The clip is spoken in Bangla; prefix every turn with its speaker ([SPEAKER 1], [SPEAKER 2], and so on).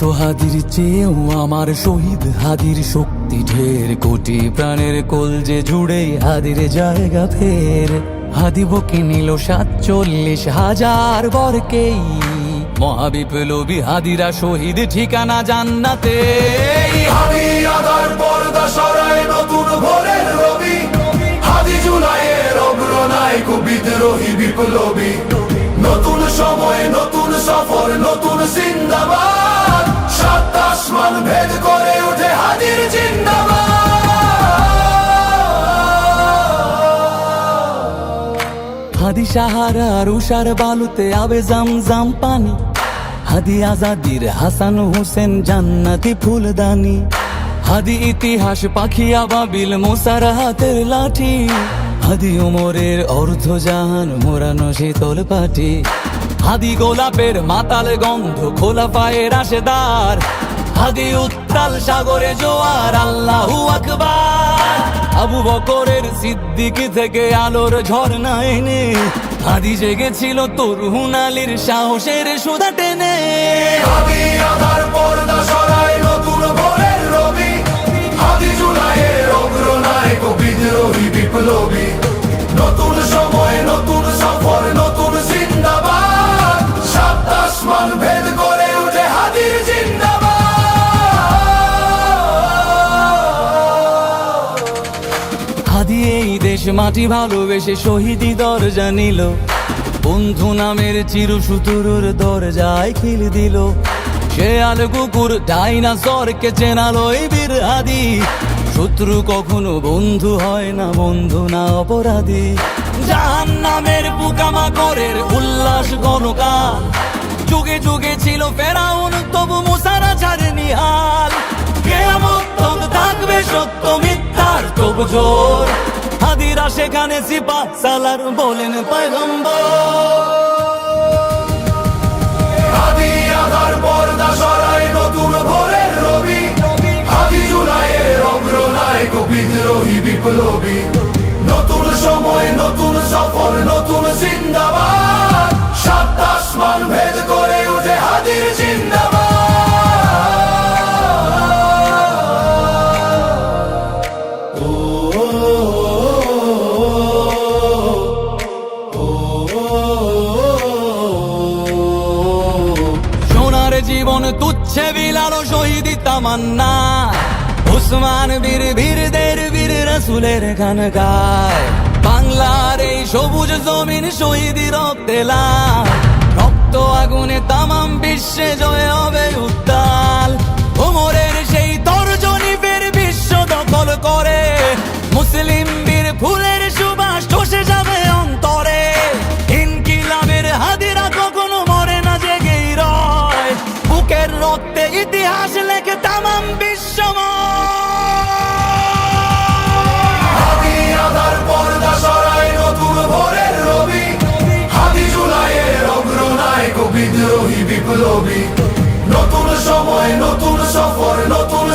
[SPEAKER 1] শত হাদির চেয়েও আমার শহীদ হাদির শক্তি ঢের, কোটি প্রাণের কলজে জুড়ে হাদির জায়গা ফের। হাদি বকে নিল 47,000 বরকেই, মহাবিপ্লবী হাদিরা শহীদ ঠিকানা জান্নাতে।
[SPEAKER 2] হাদি আদার পর্দা সরায় নতুন ভোরের রবি, হাদি জুলাইয়ের অগ্রনায়ক বিদ্রোহী বিপ্লবী। নতুন সময় নতুন সফর নতুন জিন্দাবাদ, সাত আসমান ভেদ করে ওঠে হাদির জিন্দাবাদ।
[SPEAKER 1] হাদি সাহারার উষার বালুতে আবে জামজাম পানি, হাদি আজাদির হাসান হোসেন জান্নাতি ফুলদানি। হাদি ইতিহাস পাখি আবাবিল মোসার হাতের লাঠি, হাদি ওমরের অর্ধজাহান মোরানো শীতল পাটি। হাদি গোলাপের মাতাল গন্ধ খোলা পায়ের আশেদার, হাদি উত্তাল সাগরে জোয়ার আল্লাহু আকবার। আবু বকরের সিদ্দিক থেকে আলোর ঝর্ণা এনে, হাদি জেগেছিল তরুণ আলীর সাহসের সুধা টেনে।
[SPEAKER 2] হাদি আদার পর্দা সরায় নতুন ভোরের রবি, হাদি জুলাইয়ের অগ্রনায়ক বিদ্রোহী বিপ্লবী। নতুন সময় নতুন সফর নতুন জিন্দাবাদ, সাত আসমান ভেদ করে ওঠে হাদির জিন্দাবাদ।
[SPEAKER 1] হাদি এই দেশ মাটি ভালোবেসে শহীদি দরজা নিল, বন্ধু নামের চিরসুতুরুর দরজায় খিল দিল। শেয়াল কুকুর ডাইনাসরকে চেনালো এই বীর হাদি, শত্রু কখনো বন্ধু হয় না, বন্ধু না অপরাধী। জাহান্নামের পোকামাকড়ের উল্লাস গণকাল, যুগে যুগে ছিল ফেরাউন তবু মুসারা ছাড়েনি হাল। কিয়ামত তক থাকবে সত্য মিথ্যার তব জোর, হাদিরা সেখানে সিপাহ সালার বলেন পয়গম্বর।
[SPEAKER 2] হাদি আদার পর্দা সরায় নতুন ভোরের রবি, হাদি জুলাইয়ের অগ্রনায়ক বিদ্রোহী বিপ্লবী। নতুন সময় নতুন সফর নতুন জিন্দাবাদ, সাত আসমান ভেদ করে ওঠে হাদির জিন্দাবাদ।
[SPEAKER 1] সোনার জীবন তুচ্ছে বিলালো শহীদি তামান্না, উসমান বীর বীরদের বীর রাসূলের খানকায়। বাংলার এই সবুজ জমিন শহীদি রক্তে লাল, রক্ত আগুনে তামাম বিশ্বে জয় হবে উত্তাল। ওমরের সেই তর্জনী ফের বিশ্ব দখল করে, মুসলিম বীর ফুলের সুবাস চষে যাবে অন্তরে। ইনকিলাবের হাদিরা কখনো মরে না, জেগেই রয়, বুকের রক্তে ইতিহাস লেখে তামাম
[SPEAKER 2] হাদি আদার পর্দা সরায় নতুন ভোরের রবি, হাদি জুলাইয়ের অগ্রনায়ক বিদ্রোহী বিপ্লবী। নতুন সময় নতুন সফর নতুন